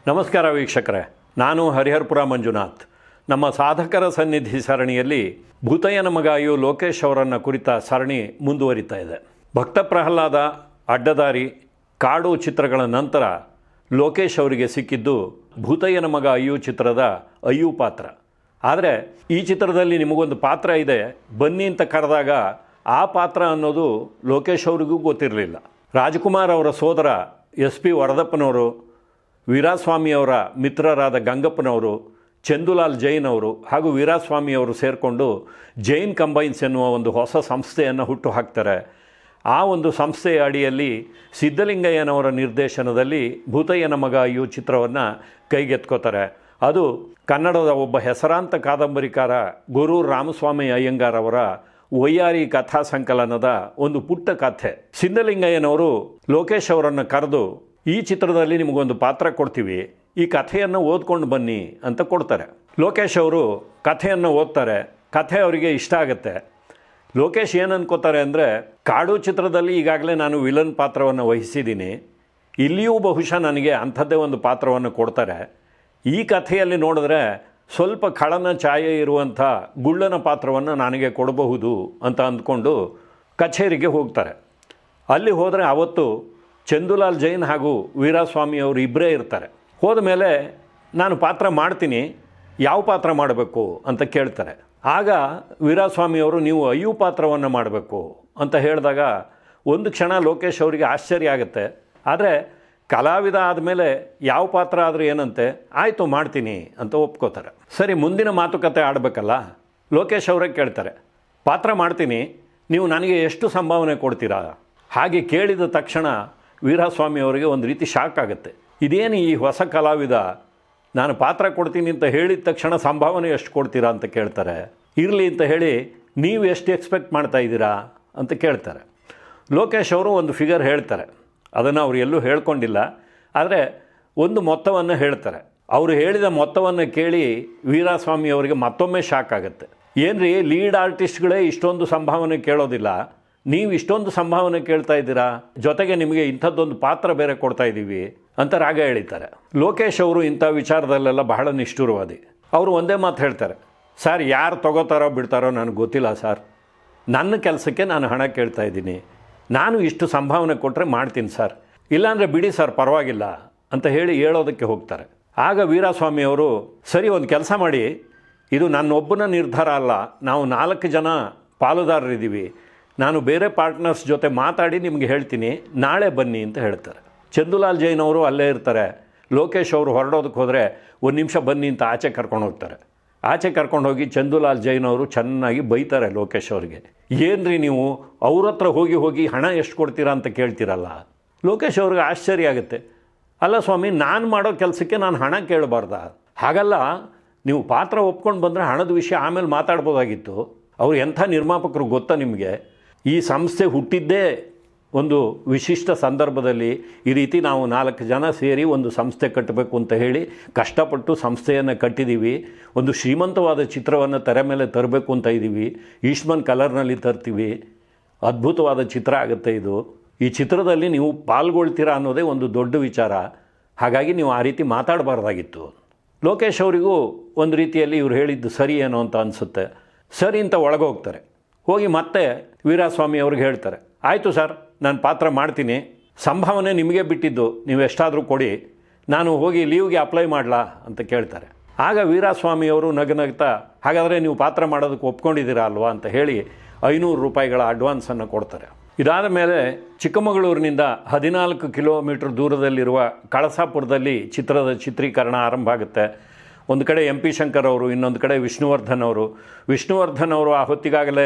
ನಮಸ್ಕಾರ ವೀಕ್ಷಕರೇ, ನಾನು ಹರಿಹರಪುರ ಮಂಜುನಾಥ್. ನಮ್ಮ ಸಾಧಕರ ಸನ್ನಿಧಿ ಸರಣಿಯಲ್ಲಿ ಭೂತಯ್ಯನ ಮಗ ಅಯ್ಯೋ ಲೋಕೇಶ್ ಅವರನ್ನು ಕುರಿತ ಸರಣಿ ಮುಂದುವರಿತಾ ಇದೆ. ಭಕ್ತ ಪ್ರಹ್ಲಾದ, ಅಡ್ಡದಾರಿ, ಕಾಡು ಚಿತ್ರಗಳ ನಂತರ ಲೋಕೇಶ್ ಅವರಿಗೆ ಸಿಕ್ಕಿದ್ದು ಭೂತಯ್ಯನ ಮಗ ಅಯ್ಯೋ ಚಿತ್ರದ ಅಯ್ಯು ಪಾತ್ರ. ಆದರೆ ಈ ಚಿತ್ರದಲ್ಲಿ ನಿಮಗೊಂದು ಪಾತ್ರ ಇದೆ, ಬನ್ನಿ ಅಂತ ಕರೆದಾಗ ಆ ಪಾತ್ರ ಅನ್ನೋದು ಲೋಕೇಶ್ ಅವರಿಗೂ ಗೊತ್ತಿರಲಿಲ್ಲ. ರಾಜ್ಕುಮಾರ್ ಅವರ ಸೋದರ SP ವರದಪ್ಪನವರು, ವೀರಾಸ್ವಾಮಿಯವರ ಮಿತ್ರರಾದ ಗಂಗಪ್ಪನವರು, ಚಂದುಲಾಲ್ ಜೈನ್ ಅವರು ಹಾಗೂ ವೀರಾಸ್ವಾಮಿಯವರು ಸೇರಿಕೊಂಡು ಜೈನ್ ಕಂಬೈನ್ಸ್ ಎನ್ನುವ ಒಂದು ಹೊಸ ಸಂಸ್ಥೆಯನ್ನು ಹುಟ್ಟು ಹಾಕ್ತಾರೆ. ಆ ಒಂದು ಸಂಸ್ಥೆಯ ಅಡಿಯಲ್ಲಿ ಸಿದ್ಧಲಿಂಗಯ್ಯನವರ ನಿರ್ದೇಶನದಲ್ಲಿ ಭೂತಯ್ಯನ ಮಗ ಅಯ್ಯೋ ಚಿತ್ರವನ್ನು ಕೈಗೆತ್ಕೋತಾರೆ. ಅದು ಕನ್ನಡದ ಒಬ್ಬ ಹೆಸರಾಂತ ಕಾದಂಬರಿಕಾರ ಗೊರೂರು ರಾಮಸ್ವಾಮಿ ಅಯ್ಯಂಗಾರ್ ಅವರ ವೈಯಾರಿ ಕಥಾ ಸಂಕಲನದ ಒಂದು ಪುಟ್ಟ ಕಥೆ. ಸಿದ್ಧಲಿಂಗಯ್ಯನವರು ಲೋಕೇಶ್ ಅವರನ್ನು ಕರೆದು, ಈ ಚಿತ್ರದಲ್ಲಿ ನಿಮಗೊಂದು ಪಾತ್ರ ಕೊಡ್ತೀವಿ, ಈ ಕಥೆಯನ್ನು ಓದ್ಕೊಂಡು ಬನ್ನಿ ಅಂತ ಕೊಡ್ತಾರೆ. ಲೋಕೇಶ್ ಅವರು ಕಥೆಯನ್ನು ಓದ್ತಾರೆ. ಕಥೆ ಅವರಿಗೆ ಇಷ್ಟ ಆಗುತ್ತೆ. ಲೋಕೇಶ್ ಏನು ಅನ್ಕೋತಾರೆ ಅಂದರೆ, ಕಾಡು ಚಿತ್ರದಲ್ಲಿ ಈಗಾಗಲೇ ನಾನು ವಿಲನ್ ಪಾತ್ರವನ್ನು ವಹಿಸಿದ್ದೀನಿ, ಇಲ್ಲಿಯೂ ಬಹುಶಃ ನನಗೆ ಅಂಥದ್ದೇ ಒಂದು ಪಾತ್ರವನ್ನು ಕೊಡ್ತಾರೆ. ಈ ಕಥೆಯಲ್ಲಿ ನೋಡಿದ್ರೆ ಸ್ವಲ್ಪ ಖಳನ ಛಾಯೆ ಇರುವಂಥ ಗುಳ್ಳನ ಪಾತ್ರವನ್ನು ನನಗೆ ಕೊಡಬಹುದು ಅಂತ ಅಂದ್ಕೊಂಡು ಕಚೇರಿಗೆ ಹೋಗ್ತಾರೆ. ಅಲ್ಲಿ ಹೋದರೆ ಅವತ್ತು ಚಂದುಲಾಲ್ ಜೈನ್ ಹಾಗೂ ವೀರಾಸ್ವಾಮಿ ಅವರು ಇಬ್ಬರೇ ಇರ್ತಾರೆ. ಹೋದ ಮೇಲೆ ನಾನು ಪಾತ್ರ ಮಾಡ್ತೀನಿ, ಯಾವ ಪಾತ್ರ ಮಾಡಬೇಕು ಅಂತ ಕೇಳ್ತಾರೆ. ಆಗ ವೀರಾಸ್ವಾಮಿಯವರು, ನೀವು ಅಯ್ಯು ಪಾತ್ರವನ್ನು ಮಾಡಬೇಕು ಅಂತ ಹೇಳಿದಾಗ ಒಂದು ಕ್ಷಣ ಲೋಕೇಶ್ ಅವರಿಗೆ ಆಶ್ಚರ್ಯ ಆಗುತ್ತೆ. ಆದರೆ ಕಲಾವಿದ ಆದಮೇಲೆ ಯಾವ ಪಾತ್ರ ಆದರೂ ಏನಂತೆ, ಆಯಿತು ಮಾಡ್ತೀನಿ ಅಂತ ಒಪ್ಕೋತಾರೆ. ಸರಿ, ಮುಂದಿನ ಮಾತುಕತೆ ಆಡಬೇಕಲ್ಲ. ಲೋಕೇಶ್ ಅವರೇ ಕೇಳ್ತಾರೆ, ಪಾತ್ರ ಮಾಡ್ತೀನಿ, ನೀವು ನನಗೆ ಎಷ್ಟು ಸಂಭಾವನೆ ಕೊಡ್ತೀರಾ? ಹಾಗೆ ಕೇಳಿದ ತಕ್ಷಣ ವೀರಾಸ್ವಾಮಿ ಅವರಿಗೆ ಒಂದು ರೀತಿ ಶಾಕ್ ಆಗುತ್ತೆ. ಇದೇನು ಈ ಹೊಸ ಕಲಾವಿದ, ನಾನು ಪಾತ್ರ ಕೊಡ್ತೀನಿ ಅಂತ ಹೇಳಿದ ತಕ್ಷಣ ಸಂಭಾವನೆ ಎಷ್ಟು ಕೊಡ್ತೀರಾ ಅಂತ ಕೇಳ್ತಾರೆ. ಇರಲಿ ಅಂತ ಹೇಳಿ, ನೀವು ಎಷ್ಟು ಎಕ್ಸ್ಪೆಕ್ಟ್ ಮಾಡ್ತಾ ಇದ್ದೀರಾ ಅಂತ ಕೇಳ್ತಾರೆ. ಲೋಕೇಶ್ ಅವರು ಒಂದು ಫಿಗರ್ ಹೇಳ್ತಾರೆ. ಅದನ್ನು ಅವರು ಎಲ್ಲೂ ಹೇಳ್ಕೊಂಡಿಲ್ಲ, ಆದರೆ ಒಂದು ಮೊತ್ತವನ್ನು ಹೇಳ್ತಾರೆ. ಅವರು ಹೇಳಿದ ಮೊತ್ತವನ್ನು ಕೇಳಿ ವೀರಾಸ್ವಾಮಿ ಅವರಿಗೆ ಮತ್ತೊಮ್ಮೆ ಶಾಕ್ ಆಗುತ್ತೆ. ಏನ್ರಿ, ಲೀಡ್ ಆರ್ಟಿಸ್ಟ್ಗಳೇ ಇಷ್ಟೊಂದು ಸಂಭಾವನೆ ಕೇಳೋದಿಲ್ಲ, ನೀವು ಇಷ್ಟೊಂದು ಸಂಭಾವನೆ ಕೇಳ್ತಾ ಇದ್ದೀರಾ, ಜೊತೆಗೆ ನಿಮಗೆ ಇಂಥದ್ದೊಂದು ಪಾತ್ರ ಬೇರೆ ಕೊಡ್ತಾ ಇದ್ದೀವಿ ಅಂತ ರಾಗ ಎಳಿತಾರೆ. ಲೋಕೇಶ್ ಅವರು ಇಂಥ ವಿಚಾರದಲ್ಲೆಲ್ಲ ಬಹಳ ನಿಷ್ಠುರವಾದಿ. ಅವರು ಒಂದೇ ಮಾತು ಹೇಳ್ತಾರೆ, ಸರ್, ಯಾರು ತೊಗೋತಾರೋ ಬಿಡ್ತಾರೋ ನನಗೆ ಗೊತ್ತಿಲ್ಲ ಸರ್, ನನ್ನ ಕೆಲಸಕ್ಕೆ ನಾನು ಹಣ ಕೇಳ್ತಾ ಇದ್ದೀನಿ, ನಾನು ಇಷ್ಟು ಸಂಭಾವನೆ ಕೊಟ್ಟರೆ ಮಾಡ್ತೀನಿ ಸರ್, ಇಲ್ಲಾಂದರೆ ಬಿಡಿ ಸರ್ ಪರವಾಗಿಲ್ಲ ಅಂತ ಹೇಳಿ ಹೇಳೋದಕ್ಕೆ ಹೋಗ್ತಾರೆ. ಆಗ ವೀರಾಸ್ವಾಮಿ ಅವರು, ಸರಿ, ಒಂದು ಕೆಲಸ ಮಾಡಿ, ಇದು ನನ್ನೊಬ್ಬನ ನಿರ್ಧಾರ ಅಲ್ಲ, ನಾವು 4 ಜನ ಪಾಲುದಾರರಿದ್ದೀವಿ, ನಾನು ಬೇರೆ ಪಾರ್ಟ್ನರ್ಸ್ ಜೊತೆ ಮಾತಾಡಿ ನಿಮಗೆ ಹೇಳ್ತೀನಿ, ನಾಳೆ ಬನ್ನಿ ಅಂತ ಹೇಳ್ತಾರೆ. ಚಂದುಲಾಲ್ ಜೈನ್ ಅವರು ಅಲ್ಲೇ ಇರ್ತಾರೆ. ಲೋಕೇಶ್ ಅವರು ಹೊರಡೋದಕ್ಕೆ ಹೋದರೆ, ಒಂದು ನಿಮಿಷ ಬನ್ನಿ ಅಂತ ಆಚೆ ಕರ್ಕೊಂಡು ಹೋಗ್ತಾರೆ. ಆಚೆ ಕರ್ಕೊಂಡು ಹೋಗಿ ಚಂದುಲಾಲ್ ಜೈನ್ ಅವರು ಚೆನ್ನಾಗಿ ಬೈತಾರೆ ಲೋಕೇಶ್ ಅವರಿಗೆ. ಏನ್ರಿ ನೀವು ಅವ್ರ ಹತ್ರ ಹೋಗಿ ಹಣ ಎಷ್ಟು ಕೊಡ್ತೀರಾ ಅಂತ ಕೇಳ್ತೀರಲ್ಲ. ಲೋಕೇಶ್ ಅವ್ರಿಗೆ ಆಶ್ಚರ್ಯ ಆಗುತ್ತೆ. ಅಲ್ಲ ಸ್ವಾಮಿ, ನಾನು ಮಾಡೋ ಕೆಲಸಕ್ಕೆ ನಾನು ಹಣ ಕೇಳಬಾರ್ದ? ಹಾಗಲ್ಲ, ನೀವು ಪಾತ್ರ ಒಪ್ಕೊಂಡು ಬಂದರೆ ಹಣದ ವಿಷಯ ಆಮೇಲೆ ಮಾತಾಡ್ಬೋದಾಗಿತ್ತು. ಅವ್ರು ಎಂಥ ನಿರ್ಮಾಪಕರು ಗೊತ್ತಾ ನಿಮಗೆ? ಈ ಸಂಸ್ಥೆ ಹುಟ್ಟಿದ್ದೇ ಒಂದು ವಿಶಿಷ್ಟ ಸಂದರ್ಭದಲ್ಲಿ. ಈ ರೀತಿ ನಾವು 4 ಜನ ಸೇರಿ ಒಂದು ಸಂಸ್ಥೆ ಕಟ್ಟಬೇಕು ಅಂತ ಹೇಳಿ ಕಷ್ಟಪಟ್ಟು ಸಂಸ್ಥೆಯನ್ನು ಕಟ್ಟಿದ್ದೀವಿ. ಒಂದು ಶ್ರೀಮಂತವಾದ ಚಿತ್ರವನ್ನು ತೆರೆ ಮೇಲೆ ತರಬೇಕು ಅಂತ ಇದ್ದೀವಿ. ಈಸ್ಟ್ಮನ್ ಕಲರ್ನಲ್ಲಿ ತರ್ತೀವಿ, ಅದ್ಭುತವಾದ ಚಿತ್ರ ಆಗುತ್ತೆ ಇದು. ಈ ಚಿತ್ರದಲ್ಲಿ ನೀವು ಪಾಲ್ಗೊಳ್ತೀರಾ ಅನ್ನೋದೇ ಒಂದು ದೊಡ್ಡ ವಿಚಾರ. ಹಾಗಾಗಿ ನೀವು ಆ ರೀತಿ ಮಾತಾಡಬಾರ್ದಾಗಿತ್ತು. ಲೋಕೇಶ್ ಅವರಿಗೂ ಒಂದು ರೀತಿಯಲ್ಲಿ ಇವ್ರು ಹೇಳಿದ್ದು ಸರಿ ಏನೋ ಅಂತ ಅನಿಸುತ್ತೆ. ಸರಿ ಅಂತ ಒಳಗೋಗ್ತಾರೆ. ಹೋಗಿ ಮತ್ತೆ ವೀರಾಸ್ವಾಮಿ ಅವ್ರಿಗೆ ಹೇಳ್ತಾರೆ, ಆಯಿತು ಸರ್, ನಾನು ಪಾತ್ರ ಮಾಡ್ತೀನಿ, ಸಂಭಾವನೆ ನಿಮಗೆ ಬಿಟ್ಟಿದ್ದು, ನೀವು ಎಷ್ಟಾದರೂ ಕೊಡಿ, ನಾನು ಹೋಗಿ ಲೀವ್ಗೆ ಅಪ್ಲೈ ಮಾಡಲಾ ಅಂತ ಕೇಳ್ತಾರೆ. ಆಗ ವೀರಾಸ್ವಾಮಿಯವರು ನಗನಗ್ತಾ, ಹಾಗಾದರೆ ನೀವು ಪಾತ್ರ ಮಾಡೋದಕ್ಕೆ ಒಪ್ಕೊಂಡಿದ್ದೀರಾ ಅಲ್ವಾ ಅಂತ ಹೇಳಿ 500 ರೂಪಾಯಿಗಳ ಅಡ್ವಾನ್ಸನ್ನು ಕೊಡ್ತಾರೆ. ಇದಾದ ಮೇಲೆ ಚಿಕ್ಕಮಗಳೂರಿನಿಂದ 14 ಕಿಲೋಮೀಟರ್ ದೂರದಲ್ಲಿರುವ ಕಳಸಾಪುರದಲ್ಲಿ ಚಿತ್ರದ ಚಿತ್ರೀಕರಣ ಆರಂಭ ಆಗುತ್ತೆ. ಒಂದು ಕಡೆ MP ಶಂಕರ್ ಅವರು, ಇನ್ನೊಂದು ಕಡೆ ವಿಷ್ಣುವರ್ಧನ್ ಅವರು. ವಿಷ್ಣುವರ್ಧನ್ ಅವರು ಆ ಹೊತ್ತಿಗಾಗಲೇ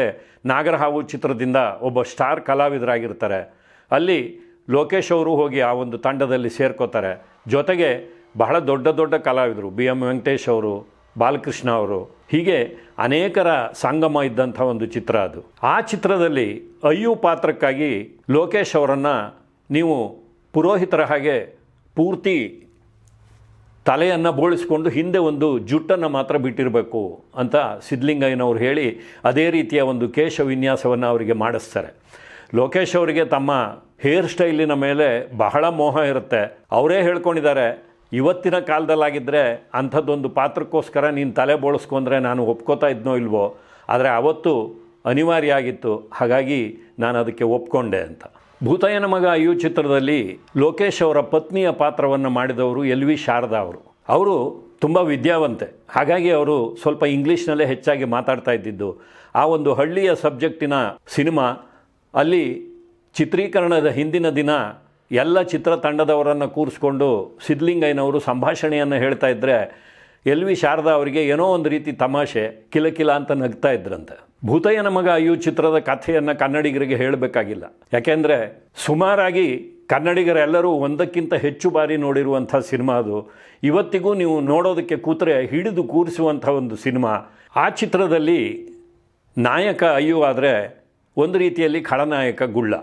ನಾಗರಹಾವು ಚಿತ್ರದಿಂದ ಒಬ್ಬ ಸ್ಟಾರ್ ಕಲಾವಿದರಾಗಿರ್ತಾರೆ. ಅಲ್ಲಿ ಲೋಕೇಶ್ ಅವರು ಹೋಗಿ ಆ ಒಂದು ತಂಡದಲ್ಲಿ ಸೇರ್ಕೋತಾರೆ. ಜೊತೆಗೆ ಬಹಳ ದೊಡ್ಡ ಕಲಾವಿದರು, BM ವೆಂಕಟೇಶ್ ಅವರು, ಬಾಲಕೃಷ್ಣ ಅವರು, ಹೀಗೆ ಅನೇಕರ ಸಂಗಮ ಇದ್ದಂಥ ಒಂದು ಚಿತ್ರ ಅದು. ಆ ಚಿತ್ರದಲ್ಲಿ ಅಯ್ಯು ಪಾತ್ರಕ್ಕಾಗಿ ಲೋಕೇಶ್ ಅವರನ್ನು ನೀವು ಪುರೋಹಿತರ ಹಾಗೆ ಪೂರ್ತಿ ತಲೆಯನ್ನು ಬೋಳಿಸ್ಕೊಂಡು ಹಿಂದೆ ಒಂದು ಜುಟ್ಟನ್ನು ಮಾತ್ರ ಬಿಟ್ಟಿರಬೇಕು ಅಂತ ಸಿದ್ಧಲಿಂಗಯ್ಯನವ್ರು ಹೇಳಿ ಅದೇ ರೀತಿಯ ಒಂದು ಕೇಶ ವಿನ್ಯಾಸವನ್ನು ಅವರಿಗೆ ಮಾಡಿಸ್ತಾರೆ. ಲೋಕೇಶ್ ಅವರಿಗೆ ತಮ್ಮ ಹೇರ್ ಸ್ಟೈಲಿನ ಮೇಲೆ ಬಹಳ ಮೋಹ ಇರುತ್ತೆ. ಅವರೇ ಹೇಳ್ಕೊಂಡಿದ್ದಾರೆ, ಇವತ್ತಿನ ಕಾಲದಲ್ಲಾಗಿದ್ದರೆ ಅಂಥದ್ದೊಂದು ಪಾತ್ರಕ್ಕೋಸ್ಕರ ನೀನು ತಲೆ ಬೋಳಿಸ್ಕೊಂಡ್ರೆ ನಾನು ಒಪ್ಕೋತಾ ಇದ್ನೋ ಇಲ್ವೋ, ಆದರೆ ಅವತ್ತು ಅನಿವಾರ್ಯ ಆಗಿತ್ತು, ಹಾಗಾಗಿ ನಾನು ಅದಕ್ಕೆ ಒಪ್ಕೊಂಡೆ ಅಂತ. ಭೂತಯ್ಯನ ಮಗ ಅಯ್ಯು ಚಿತ್ರದಲ್ಲಿ ಲೋಕೇಶ್ ಅವರ ಪತ್ನಿಯ ಪಾತ್ರವನ್ನು ಮಾಡಿದವರು ಎಲ್ ವಿ ಶಾರದಾ ಅವರು ತುಂಬ ವಿದ್ಯಾವಂತೆ, ಹಾಗಾಗಿ ಅವರು ಸ್ವಲ್ಪ ಇಂಗ್ಲೀಷ್ನಲ್ಲೇ ಹೆಚ್ಚಾಗಿ ಮಾತಾಡ್ತಾ ಇದ್ದಿದ್ದು. ಆ ಒಂದು ಹಳ್ಳಿಯ ಸಬ್ಜೆಕ್ಟಿನ ಸಿನಿಮಾ, ಅಲ್ಲಿ ಚಿತ್ರೀಕರಣದ ಹಿಂದಿನ ದಿನ ಎಲ್ಲ ಚಿತ್ರತಂಡದವರನ್ನು ಕೂರಿಸ್ಕೊಂಡು ಸಿದ್ಧಲಿಂಗಯ್ಯನವರು ಸಂಭಾಷಣೆಯನ್ನು ಹೇಳ್ತಾ ಇದ್ದರೆ ಎಲ್ ವಿ ಶಾರದಾ ಅವರಿಗೆ ಏನೋ ಒಂದು ರೀತಿ ತಮಾಷೆ, ಕಿಲಕಿಲ ಅಂತ ನಗ್ತಾ ಇದ್ರಂತೆ. ಭೂತಯ್ಯನ ಮಗ ಅಯ್ಯು ಚಿತ್ರದ ಕಥೆಯನ್ನು ಕನ್ನಡಿಗರಿಗೆ ಹೇಳಬೇಕಾಗಿಲ್ಲ, ಯಾಕೆಂದರೆ ಸುಮಾರಾಗಿ ಕನ್ನಡಿಗರೆಲ್ಲರೂ ಒಂದಕ್ಕಿಂತ ಹೆಚ್ಚು ಬಾರಿ ನೋಡಿರುವಂಥ ಸಿನಿಮಾ ಅದು. ಇವತ್ತಿಗೂ ನೀವು ನೋಡೋದಕ್ಕೆ ಕೂತರೆ ಹಿಡಿದು ಕೂರಿಸುವಂಥ ಒಂದು ಸಿನಿಮಾ. ಆ ಚಿತ್ರದಲ್ಲಿ ನಾಯಕ ಅಯ್ಯು ಆದರೆ ಒಂದು ರೀತಿಯಲ್ಲಿ ಖಳನಾಯಕ ಗುಳ್ಳ.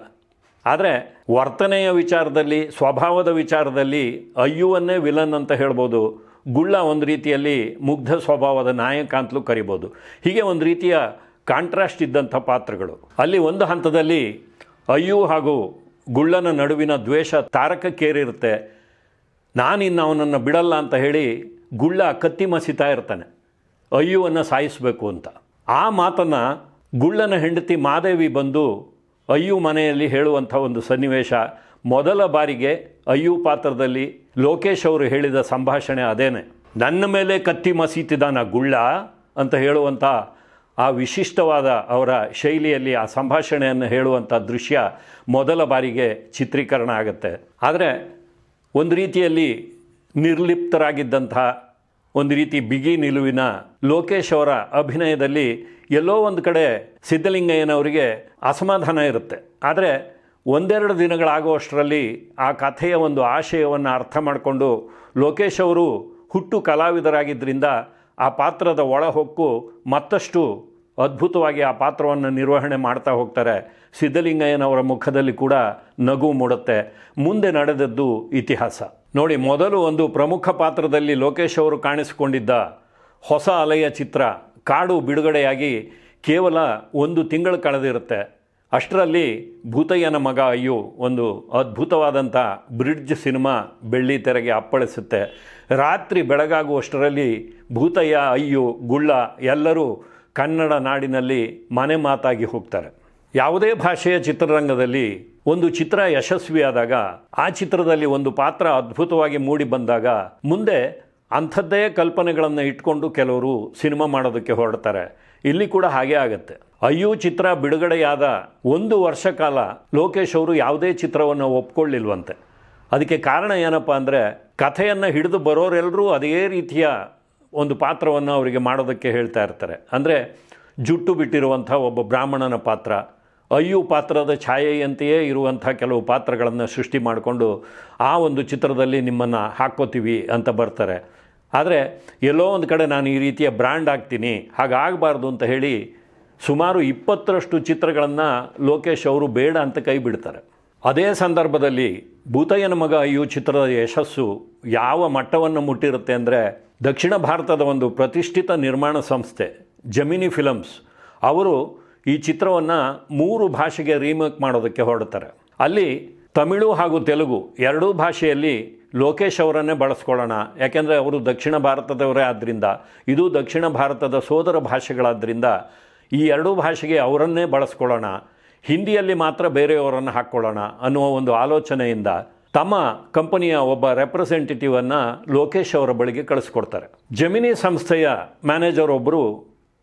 ಆದರೆ ವರ್ತನೆಯ ವಿಚಾರದಲ್ಲಿ, ಸ್ವಭಾವದ ವಿಚಾರದಲ್ಲಿ ಅಯ್ಯುವನ್ನೇ ವಿಲನ್ ಅಂತ ಹೇಳ್ಬೋದು, ಗುಳ್ಳ ಒಂದು ರೀತಿಯಲ್ಲಿ ಮುಗ್ಧ ಸ್ವಭಾವದ ನಾಯಕ ಅಂತಲೂ ಕರಿಬೋದು. ಹೀಗೆ ಒಂದು ರೀತಿಯ ಕಾಂಟ್ರಾಸ್ಟ್ ಇದ್ದಂಥ ಪಾತ್ರಗಳು. ಅಲ್ಲಿ ಒಂದು ಹಂತದಲ್ಲಿ ಅಯ್ಯು ಹಾಗೂ ಗುಳ್ಳನ ನಡುವಿನ ದ್ವೇಷ ತಾರಕಕ್ಕೇರಿರುತ್ತೆ. ನಾನಿನ್ನು ಅವನನ್ನು ಬಿಡಲ್ಲ ಅಂತ ಹೇಳಿ ಗುಳ್ಳ ಕತ್ತಿ ಮಸಿತಾ ಇರ್ತಾನೆ ಅಯ್ಯುವನ್ನು ಸಾಯಿಸಬೇಕು ಅಂತ. ಆ ಮಾತನ್ನು ಗುಳ್ಳನ ಹೆಂಡತಿ ಮಾದೇವಿ ಬಂದು ಅಯ್ಯು ಮನೆಯಲ್ಲಿ ಹೇಳುವಂಥ ಒಂದು ಸನ್ನಿವೇಶ. ಮೊದಲ ಬಾರಿಗೆ ಅಯ್ಯು ಪಾತ್ರದಲ್ಲಿ ಲೋಕೇಶ್ ಅವರು ಹೇಳಿದ ಸಂಭಾಷಣೆ ಅದೇನೆ. ನನ್ನ ಮೇಲೆ ಕತ್ತಿ ಮಸೀತಿದ್ದಾನ ಗುಳ್ಳ ಅಂತ ಹೇಳುವಂಥ ಆ ವಿಶಿಷ್ಟವಾದ ಅವರ ಶೈಲಿಯಲ್ಲಿ ಆ ಸಂಭಾಷಣೆಯನ್ನು ಹೇಳುವಂಥ ದೃಶ್ಯ ಮೊದಲ ಬಾರಿಗೆ ಚಿತ್ರೀಕರಣ ಆಗುತ್ತೆ. ಆದರೆ ಒಂದು ರೀತಿಯಲ್ಲಿ ನಿರ್ಲಿಪ್ತರಾಗಿದ್ದಂಥ, ಒಂದು ರೀತಿ ಬಿಗಿ ನಿಲುವಿನ ಲೋಕೇಶ್ ಅವರ ಅಭಿನಯದಲ್ಲಿ ಎಲ್ಲೋ ಒಂದು ಕಡೆ ಸಿದ್ಧಲಿಂಗಯ್ಯನವರಿಗೆ ಅಸಮಾಧಾನ ಇರುತ್ತೆ. ಆದರೆ ಒಂದೆರಡು ದಿನಗಳಾಗುವಷ್ಟರಲ್ಲಿ ಆ ಕಥೆಯ ಒಂದು ಆಶಯವನ್ನು ಅರ್ಥ ಮಾಡಿಕೊಂಡು ಲೋಕೇಶ್ ಅವರು ಹುಟ್ಟು ಕಲಾವಿದರಾಗಿದ್ದರಿಂದ ಆ ಪಾತ್ರದ ಒಳಹೊಕ್ಕು ಮತ್ತಷ್ಟು ಅದ್ಭುತವಾಗಿ ಆ ಪಾತ್ರವನ್ನು ನಿರ್ವಹಣೆ ಮಾಡ್ತಾ ಹೋಗ್ತಾರೆ. ಸಿದ್ಧಲಿಂಗಯ್ಯನವರ ಮುಖದಲ್ಲಿ ಕೂಡ ನಗು ಮೂಡುತ್ತೆ. ಮುಂದೆ ನಡೆದದ್ದು ಇತಿಹಾಸ ನೋಡಿ. ಮೊದಲು ಒಂದು ಪ್ರಮುಖ ಪಾತ್ರದಲ್ಲಿ ಲೋಕೇಶ್ ಅವರು ಕಾಣಿಸಿಕೊಂಡಿದ್ದ ಹೊಸ ಅಲೆಯ ಚಿತ್ರ ಕಾಡು ಬಿಡುಗಡೆಯಾಗಿ ಕೇವಲ 1 ತಿಂಗಳು ಕಳೆದಿರುತ್ತೆ. ಅಷ್ಟರಲ್ಲಿ ಭೂತಯ್ಯನ ಮಗ ಅಯ್ಯು ಒಂದು ಅದ್ಭುತವಾದಂಥ ಬ್ರಿಡ್ಜ್ ಸಿನಿಮಾ ಬೆಳ್ಳಿ ತೆರೆಗೆ ಅಪ್ಪಳಿಸುತ್ತೆ. ರಾತ್ರಿ ಬೆಳಗಾಗುವಷ್ಟರಲ್ಲಿ ಭೂತಯ್ಯ, ಅಯ್ಯು, ಗುಳ್ಳ ಎಲ್ಲರೂ ಕನ್ನಡ ನಾಡಿನಲ್ಲಿ ಮನೆ ಮಾತಾಗಿ ಹೋಗ್ತಾರೆ. ಯಾವುದೇ ಭಾಷೆಯ ಚಿತ್ರರಂಗದಲ್ಲಿ ಒಂದು ಚಿತ್ರ ಯಶಸ್ವಿಯಾದಾಗ, ಆ ಚಿತ್ರದಲ್ಲಿ ಒಂದು ಪಾತ್ರ ಅದ್ಭುತವಾಗಿ ಮೂಡಿ ಬಂದಾಗ ಮುಂದೆ ಅಂಥದ್ದೇ ಕಲ್ಪನೆಗಳನ್ನು ಇಟ್ಕೊಂಡು ಕೆಲವರು ಸಿನಿಮಾ ಮಾಡೋದಕ್ಕೆ ಹೊರಡ್ತಾರೆ. ಇಲ್ಲಿ ಕೂಡ ಹಾಗೇ ಆಗುತ್ತೆ. ಅಯ್ಯು ಚಿತ್ರ ಬಿಡುಗಡೆಯಾದ 1 ವರ್ಷ ಕಾಲ ಲೋಕೇಶ್ ಅವರು ಯಾವುದೇ ಚಿತ್ರವನ್ನು ಒಪ್ಕೊಳ್ಳಿಲ್ವಂತೆ. ಅದಕ್ಕೆ ಕಾರಣ ಏನಪ್ಪ ಅಂದರೆ, ಕಥೆಯನ್ನು ಹಿಡಿದು ಬರೋರೆಲ್ಲರೂ ಅದೇ ರೀತಿಯ ಒಂದು ಪಾತ್ರವನ್ನು ಅವರಿಗೆ ಮಾಡೋದಕ್ಕೆ ಹೇಳ್ತಾ ಇರ್ತಾರೆ. ಅಂದರೆ ಜುಟ್ಟು ಬಿಟ್ಟಿರುವಂಥ ಒಬ್ಬ ಬ್ರಾಹ್ಮಣನ ಪಾತ್ರ, ಅಯ್ಯು ಪಾತ್ರದ ಛಾಯೆಯಂತೆಯೇ ಇರುವಂಥ ಕೆಲವು ಪಾತ್ರಗಳನ್ನು ಸೃಷ್ಟಿ ಮಾಡಿಕೊಂಡು ಆ ಒಂದು ಚಿತ್ರದಲ್ಲಿ ನಿಮ್ಮನ್ನು ಹಾಕ್ಕೋತೀವಿ ಅಂತ ಬರ್ತಾರೆ. ಆದರೆ ಎಲ್ಲೋ ಒಂದು ಕಡೆ ನಾನು ಈ ರೀತಿಯ ಬ್ರ್ಯಾಂಡ್ ಆಗ್ತೀನಿ, ಹಾಗಾಗಬಾರ್ದು ಅಂತ ಹೇಳಿ ಸುಮಾರು 20ರಷ್ಟು ಚಿತ್ರಗಳನ್ನು ಲೋಕೇಶ್ ಅವರು ಬೇಡ ಅಂತ ಕೈ ಬಿಡ್ತಾರೆ. ಅದೇ ಸಂದರ್ಭದಲ್ಲಿ ಭೂತಯ್ಯನ ಮಗ ಅಯ್ಯು ಚಿತ್ರದ ಯಶಸ್ಸು ಯಾವ ಮಟ್ಟವನ್ನು ಮುಟ್ಟಿರುತ್ತೆ ಅಂದರೆ, ದಕ್ಷಿಣ ಭಾರತದ ಒಂದು ಪ್ರತಿಷ್ಠಿತ ನಿರ್ಮಾಣ ಸಂಸ್ಥೆ ಜಮಿನಿ ಫಿಲಮ್ಸ್ ಅವರು ಈ ಚಿತ್ರವನ್ನು 3 ಭಾಷೆಗೆ ರೀಮೇಕ್ ಮಾಡೋದಕ್ಕೆ ಹೊರಡ್ತಾರೆ. ಅಲ್ಲಿ ತಮಿಳು ಹಾಗೂ ತೆಲುಗು ಎರಡೂ ಭಾಷೆಯಲ್ಲಿ ಲೋಕೇಶ್ ಅವರನ್ನೇ ಬಳಸ್ಕೊಳ್ಳೋಣ, ಯಾಕೆಂದರೆ ಅವರು ದಕ್ಷಿಣ ಭಾರತದವರೇ ಆದ್ದರಿಂದ, ಇದು ದಕ್ಷಿಣ ಭಾರತದ ಸೋದರ ಭಾಷೆಗಳಾದ್ದರಿಂದ ಈ ಎರಡೂ ಭಾಷೆಗೆ ಅವರನ್ನೇ ಬಳಸ್ಕೊಳ್ಳೋಣ, ಹಿಂದಿಯಲ್ಲಿ ಮಾತ್ರ ಬೇರೆಯವರನ್ನು ಹಾಕ್ಕೊಳ್ಳೋಣ ಅನ್ನುವ ಒಂದು ಆಲೋಚನೆಯಿಂದ ತಮ್ಮ ಕಂಪನಿಯ ಒಬ್ಬ ರೆಪ್ರೆಸೆಂಟೇಟಿವನ್ನು ಲೋಕೇಶ್ ಅವರ ಬಳಿಗೆ ಕಳಿಸ್ಕೊಡ್ತಾರೆ. ಜಮಿನಿ ಸಂಸ್ಥೆಯ ಮ್ಯಾನೇಜರ್ ಒಬ್ಬರು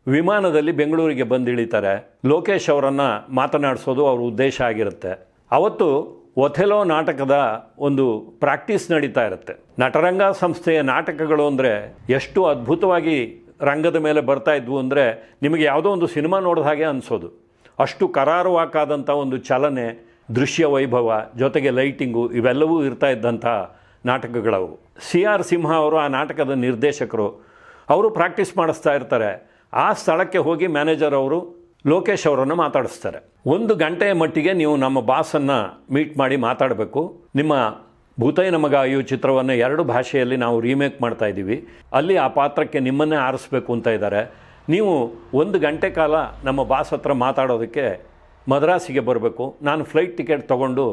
ವಿಮಾನದಲ್ಲಿ ಬೆಂಗಳೂರಿಗೆ ಬಂದಿಳಿತಾರೆ. ಲೋಕೇಶ್ ಅವರನ್ನು ಮಾತನಾಡಿಸೋದು ಅವ್ರ ಉದ್ದೇಶ ಆಗಿರುತ್ತೆ. ಅವತ್ತು ಒಥೆಲೋ ನಾಟಕದ ಒಂದು ಪ್ರಾಕ್ಟೀಸ್ ನಡೀತಾ ಇರುತ್ತೆ. ನಟರಂಗ ಸಂಸ್ಥೆಯ ನಾಟಕಗಳು ಅಂದರೆ ಎಷ್ಟು ಅದ್ಭುತವಾಗಿ ರಂಗದ ಮೇಲೆ ಬರ್ತಾ ಇದ್ವು ಅಂದರೆ ನಿಮಗೆ ಯಾವುದೋ ಒಂದು ಸಿನಿಮಾ ನೋಡಿದ ಹಾಗೆ ಅನಿಸೋದು. ಅಷ್ಟು ಕರಾರುವಾಕಾದಂಥ ಒಂದು ಚಲನೆ, ದೃಶ್ಯ ವೈಭವ, ಜೊತೆಗೆ ಲೈಟಿಂಗು ಇವೆಲ್ಲವೂ ಇರ್ತಾ ಇದ್ದಂಥ ನಾಟಕಗಳವು. CR ಸಿಂಹ ಅವರು ಆ ನಾಟಕದ ನಿರ್ದೇಶಕರು. ಅವರು ಪ್ರಾಕ್ಟೀಸ್ ಮಾಡಿಸ್ತಾ ಇರ್ತಾರೆ. ಆ ಸ್ಥಳಕ್ಕೆ ಹೋಗಿ ಮ್ಯಾನೇಜರ್ ಅವರು ಲೋಕೇಶ್ ಅವರನ್ನು ಮಾತಾಡಿಸ್ತಾರೆ. 1 ಗಂಟೆಯ ಮಟ್ಟಿಗೆ ನೀವು ನಮ್ಮ ಬಾಸನ್ನು ಮೀಟ್ ಮಾಡಿ ಮಾತಾಡಬೇಕು. ನಿಮ್ಮ ಭೂತಯ್ಯನ ಮಗ ಅಯ್ಯು ಚಿತ್ರವನ್ನು 2 ಭಾಷೆಯಲ್ಲಿ ನಾವು ರೀಮೇಕ್ ಮಾಡ್ತಾ ಇದ್ದೀವಿ, ಅಲ್ಲಿ ಆ ಪಾತ್ರಕ್ಕೆ ನಿಮ್ಮನ್ನೇ ಆರಿಸ್ಬೇಕು ಅಂತ ಇದ್ದಾರೆ. ನೀವು 1 ಗಂಟೆ ಕಾಲ ನಮ್ಮ ಬಾಸ್ ಹತ್ರ ಮಾತಾಡೋದಕ್ಕೆ ಮದ್ರಾಸಿಗೆ ಬರಬೇಕು, ನಾನು ಫ್ಲೈಟ್ ಟಿಕೆಟ್ ತೊಗೊಂಡು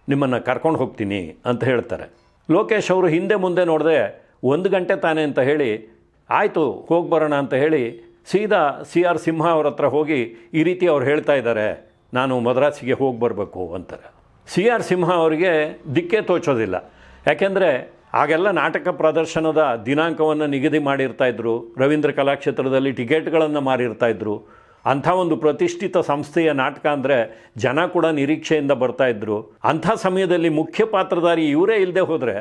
ನಿಮ್ಮನ್ನು ಕರ್ಕೊಂಡು ಹೋಗ್ತೀನಿ ಅಂತ ಹೇಳ್ತಾರೆ. ಲೋಕೇಶ್ ಅವರು ಹಿಂದೆ ಮುಂದೆ ನೋಡದೆ 1 ಗಂಟೆ ತಾನೆ ಅಂತ ಹೇಳಿ ಆಯಿತು ಹೋಗಿ ಬರೋಣ ಅಂತ ಹೇಳಿ ಸೀದಾ CR ಸಿಂಹ ಅವ್ರ ಹತ್ರ ಹೋಗಿ ಈ ರೀತಿ ಅವ್ರು ಹೇಳ್ತಾ ಇದ್ದಾರೆ, ನಾನು ಮದ್ರಾಸಿಗೆ ಹೋಗಿ ಬರಬೇಕು ಅಂತಾರೆ. CR ಸಿಂಹ ಅವರಿಗೆ ದಿಕ್ಕೇ ತೋಚೋದಿಲ್ಲ. ಯಾಕೆಂದರೆ ಆಗೆಲ್ಲ ನಾಟಕ ಪ್ರದರ್ಶನದ ದಿನಾಂಕವನ್ನು ನಿಗದಿ ಮಾಡಿರ್ತಾಯಿದ್ರು, ರವೀಂದ್ರ ಕಲಾಕ್ಷೇತ್ರದಲ್ಲಿ ಟಿಕೆಟ್ಗಳನ್ನು ಮಾರಿರ್ತಾಯಿದ್ರು. ಅಂಥ ಒಂದು ಪ್ರತಿಷ್ಠಿತ ಸಂಸ್ಥೆಯ ನಾಟಕ ಅಂದರೆ ಜನ ಕೂಡ ನಿರೀಕ್ಷೆಯಿಂದ ಬರ್ತಾಯಿದ್ರು. ಅಂಥ ಸಮಯದಲ್ಲಿ ಮುಖ್ಯ ಪಾತ್ರಧಾರಿ ಇವರೇ ಇಲ್ಲದೆ ಹೋದರೆ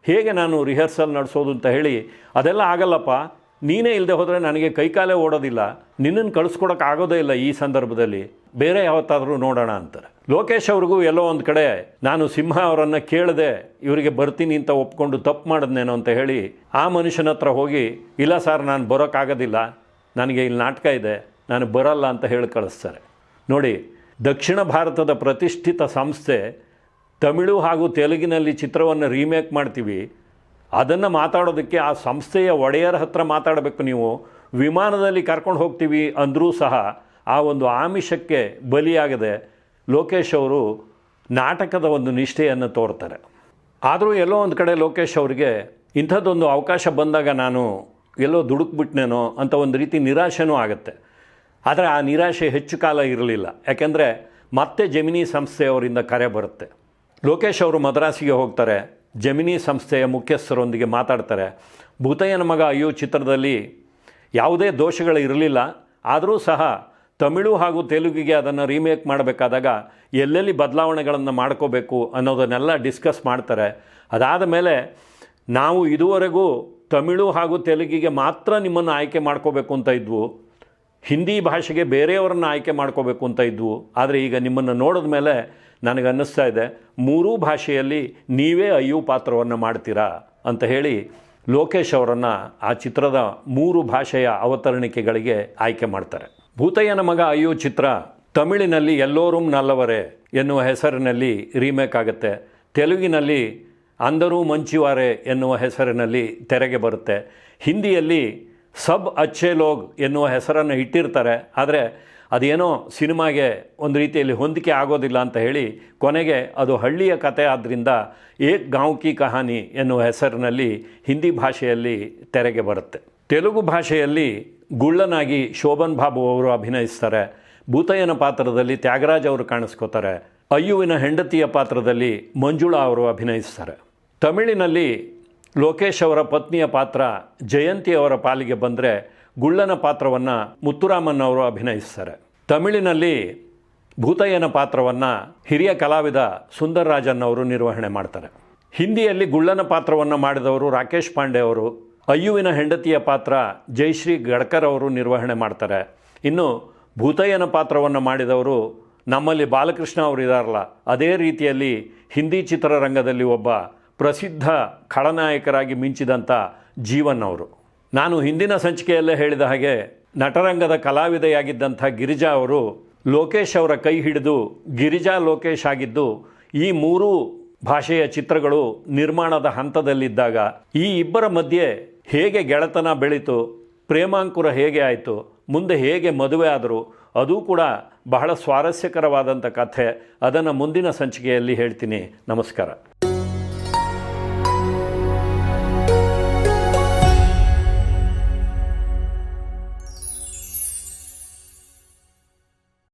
ಹೇಗೆ ನಾನು ರಿಹರ್ಸಲ್ ನಡೆಸೋದು ಅಂತ ಹೇಳಿ, ಅದೆಲ್ಲ ಆಗಲ್ಲಪ್ಪ, ನೀನೇ ಇಲ್ಲದೆ ಹೋದರೆ ನನಗೆ ಕೈಕಾಲೇ ಓಡೋದಿಲ್ಲ, ನಿನ್ನನ್ನು ಕಳಿಸ್ಕೊಡೋಕೆ ಆಗೋದೇ ಇಲ್ಲ ಈ ಸಂದರ್ಭದಲ್ಲಿ, ಬೇರೆ ಯಾವತ್ತಾದರೂ ನೋಡೋಣ ಅಂತಾರೆ. ಲೋಕೇಶ್ ಅವ್ರಿಗೂ ಎಲ್ಲೋ ಒಂದು ಕಡೆ ನಾನು ಸಿಂಹ ಅವರನ್ನು ಕೇಳದೆ ಇವರಿಗೆ ಬರ್ತೀನಿ ಅಂತ ಒಪ್ಕೊಂಡು ತಪ್ಪು ಮಾಡಿದ್ನೇನೋ ಅಂತ ಹೇಳಿ ಆ ಮನುಷ್ಯನ ಹತ್ರ ಹೋಗಿ, ಇಲ್ಲ ಸರ್ ನಾನು ಬರೋಕ್ಕಾಗೋದಿಲ್ಲ, ನನಗೆ ಇಲ್ಲಿ ನಾಟಕ ಇದೆ, ನಾನು ಬರಲ್ಲ ಅಂತ ಹೇಳಿ ಕಳಿಸ್ತಾರೆ. ನೋಡಿ, ದಕ್ಷಿಣ ಭಾರತದ ಪ್ರತಿಷ್ಠಿತ ಸಂಸ್ಥೆ ತಮಿಳು ಹಾಗೂ ತೆಲುಗಿನಲ್ಲಿ ಚಿತ್ರವನ್ನು ರೀಮೇಕ್ ಮಾಡ್ತೀವಿ, ಅದನ್ನು ಮಾತಾಡೋದಕ್ಕೆ ಆ ಸಂಸ್ಥೆಯ ಒಡೆಯರ ಹತ್ರ ಮಾತಾಡಬೇಕು. ನೀವು ವಿಮಾನದಲ್ಲಿ ಕರ್ಕೊಂಡು ಹೋಗ್ತೀವಿ ಅಂದರೂ ಸಹ ಆ ಒಂದು ಆಮಿಷಕ್ಕೆ ಬಲಿಯಾಗದೆ ಲೋಕೇಶ್ ಅವರು ನಾಟಕದ ಒಂದು ನಿಷ್ಠೆಯನ್ನು ತೋರ್ತಾರೆ. ಆದರೂ ಎಲ್ಲೋ ಒಂದು ಕಡೆ ಲೋಕೇಶ್ ಅವರಿಗೆ ಇಂಥದ್ದೊಂದು ಅವಕಾಶ ಬಂದಾಗ ನಾನು ಎಲ್ಲೋ ದುಡುಕ್ಬಿಟ್ನೇನೋ ಅಂತ ಒಂದು ರೀತಿ ನಿರಾಶೆನೂ ಆಗುತ್ತೆ. ಆದರೆ ಆ ನಿರಾಶೆ ಹೆಚ್ಚು ಕಾಲ ಇರಲಿಲ್ಲ. ಯಾಕೆಂದರೆ ಮತ್ತೆ ಜೆಮಿನಿ ಸಂಸ್ಥೆಯವರಿಂದ ಕರೆ ಬರುತ್ತೆ. ಲೋಕೇಶ್ ಅವರು ಮದ್ರಾಸಿಗೆ ಹೋಗ್ತಾರೆ, ಜೆಮಿನಿ ಸಂಸ್ಥೆಯ ಮುಖ್ಯಸ್ಥರೊಂದಿಗೆ ಮಾತಾಡ್ತಾರೆ. ಭೂತಯ್ಯನ ಮಗ ಅಯ್ಯೋ ಚಿತ್ರದಲ್ಲಿ ಯಾವುದೇ ದೋಷಗಳು ಇರಲಿಲ್ಲ, ಆದರೂ ಸಹ ತಮಿಳು ಹಾಗೂ ತೆಲುಗಿಗೆ ಅದನ್ನು ರೀಮೇಕ್ ಮಾಡಬೇಕಾದಾಗ ಎಲ್ಲೆಲ್ಲಿ ಬದಲಾವಣೆಗಳನ್ನು ಮಾಡ್ಕೋಬೇಕು ಅನ್ನೋದನ್ನೆಲ್ಲ ಡಿಸ್ಕಸ್ ಮಾಡ್ತಾರೆ. ಅದಾದ ಮೇಲೆ ನಾವು ಇದುವರೆಗೂ ತಮಿಳು ಹಾಗೂ ತೆಲುಗಿಗೆ ಮಾತ್ರ ನಿಮ್ಮನ್ನು ಆಯ್ಕೆ ಮಾಡ್ಕೋಬೇಕು ಅಂತ ಇದ್ವು, ಹಿಂದಿ ಭಾಷೆಗೆ ಬೇರೆಯವರನ್ನು ಆಯ್ಕೆ ಮಾಡ್ಕೋಬೇಕು ಅಂತ ಇದ್ವು, ಆದರೆ ಈಗ ನಿಮ್ಮನ್ನು ನೋಡಿದ ಮೇಲೆ ನನಗನ್ನಿಸ್ತಾ ಇದೆ 3 ಭಾಷೆಯಲ್ಲಿ ನೀವೇ ಅಯ್ಯು ಪಾತ್ರವನ್ನು ಮಾಡ್ತೀರಾ ಅಂತ ಹೇಳಿ ಲೋಕೇಶ್ ಅವರನ್ನು ಆ ಚಿತ್ರದ 3 ಭಾಷೆಯ ಅವತರಣಿಕೆಗಳಿಗೆ ಆಯ್ಕೆ ಮಾಡ್ತಾರೆ. ಭೂತಯ್ಯನ ಮಗ ಅಯ್ಯು ಚಿತ್ರ ತಮಿಳಿನಲ್ಲಿ ಎಲ್ಲೋರುಂ ನಲ್ಲವರೇ ಎನ್ನುವ ಹೆಸರಿನಲ್ಲಿ ರೀಮೇಕ್ ಆಗುತ್ತೆ. ತೆಲುಗಿನಲ್ಲಿ ಅಂದರು ಮಂಚಿವಾರೆ ಎನ್ನುವ ಹೆಸರಿನಲ್ಲಿ ತೆರೆಗೆ ಬರುತ್ತೆ. ಹಿಂದಿಯಲ್ಲಿ ಸಬ್ ಅಚ್ಚೆ ಲೋಗ್ ಎನ್ನುವ ಹೆಸರನ್ನು ಇಟ್ಟಿರ್ತಾರೆ, ಆದರೆ ಅದೇನೋ ಸಿನಿಮಾಗೆ ಒಂದು ರೀತಿಯಲ್ಲಿ ಹೊಂದಿಕೆ ಆಗೋದಿಲ್ಲ ಅಂತ ಹೇಳಿ ಕೊನೆಗೆ ಅದು ಹಳ್ಳಿಯ ಕತೆ ಆದ್ದರಿಂದ ಏಕ್ ಗಾಂವ್ ಕಿ ಕಹಾನಿ ಎನ್ನುವ ಹೆಸರಿನಲ್ಲಿ ಹಿಂದಿ ಭಾಷೆಯಲ್ಲಿ ತೆರೆಗೆ ಬರುತ್ತೆ. ತೆಲುಗು ಭಾಷೆಯಲ್ಲಿ ಗುಳ್ಳನಾಗಿ ಶೋಭನ್ ಬಾಬು ಅವರು ಅಭಿನಯಿಸ್ತಾರೆ. ಭೂತಯ್ಯನ ಪಾತ್ರದಲ್ಲಿ ತ್ಯಾಗರಾಜ್ ಅವರು ಕಾಣಿಸ್ಕೋತಾರೆ. ಅಯ್ಯುವಿನ ಹೆಂಡತಿಯ ಪಾತ್ರದಲ್ಲಿ ಮಂಜುಳಾ ಅವರು ಅಭಿನಯಿಸ್ತಾರೆ. ತಮಿಳಿನಲ್ಲಿ ಲೋಕೇಶ್ ಅವರ ಪತ್ನಿಯ ಪಾತ್ರ ಜಯಂತಿ ಅವರ ಪಾಲಿಗೆ ಬಂದರೆ ಗುಳ್ಳನ ಪಾತ್ರವನ್ನು ಮುತ್ತುರಾಮನ್ ಅವರು ಅಭಿನಯಿಸ್ತಾರೆ. ತಮಿಳಿನಲ್ಲಿ ಭೂತಯ್ಯನ ಪಾತ್ರವನ್ನು ಹಿರಿಯ ಕಲಾವಿದ ಸುಂದರ್ ರಾಜನ್ ಅವರು ನಿರ್ವಹಣೆ ಮಾಡ್ತಾರೆ. ಹಿಂದಿಯಲ್ಲಿ ಗುಳ್ಳನ ಪಾತ್ರವನ್ನು ಮಾಡಿದವರು ರಾಕೇಶ್ ಪಾಂಡೆ ಅವರು. ಅಯ್ಯುವಿನ ಹೆಂಡತಿಯ ಪಾತ್ರ ಜಯಶ್ರೀ ಗಡ್ಕರ್ ಅವರು ನಿರ್ವಹಣೆ ಮಾಡ್ತಾರೆ. ಇನ್ನು ಭೂತಯ್ಯನ ಪಾತ್ರವನ್ನು ಮಾಡಿದವರು ನಮ್ಮಲ್ಲಿ ಬಾಲಕೃಷ್ಣ ಅವರು ಇದ್ದಾರಲ್ಲ, ಅದೇ ರೀತಿಯಲ್ಲಿ ಹಿಂದಿ ಚಿತ್ರರಂಗದಲ್ಲಿ ಒಬ್ಬ ಪ್ರಸಿದ್ಧ ಖಳನಾಯಕರಾಗಿ ಮಿಂಚಿದಂಥ ಜೀವನ್ ಅವರು. ನಾನು ಹಿಂದಿನ ಸಂಚಿಕೆಯಲ್ಲೇ ಹೇಳಿದ ಹಾಗೆ ನಟರಂಗದ ಕಲಾವಿದೆಯಾಗಿದ್ದಂಥ ಗಿರಿಜಾ ಅವರು ಲೋಕೇಶ್ ಅವರ ಕೈ ಹಿಡಿದು ಗಿರಿಜಾ ಲೋಕೇಶ್ ಆಗಿದ್ದು ಈ 3 ಭಾಷೆಯ ಚಿತ್ರಗಳು ನಿರ್ಮಾಣದ ಹಂತದಲ್ಲಿದ್ದಾಗ ಈ ಇಬ್ಬರ ಮಧ್ಯೆ ಹೇಗೆ ಗೆಳೆತನ ಬೆಳೀತು, ಪ್ರೇಮಾಂಕುರ ಹೇಗೆ ಆಯಿತು, ಮುಂದೆ ಹೇಗೆ ಮದುವೆ ಆದರು, ಅದು ಕೂಡ ಬಹಳ ಸ್ವಾರಸ್ಯಕರವಾದಂಥ ಕಥೆ. ಅದನ್ನು ಮುಂದಿನ ಸಂಚಿಕೆಯಲ್ಲಿ ಹೇಳ್ತೀನಿ. ನಮಸ್ಕಾರ.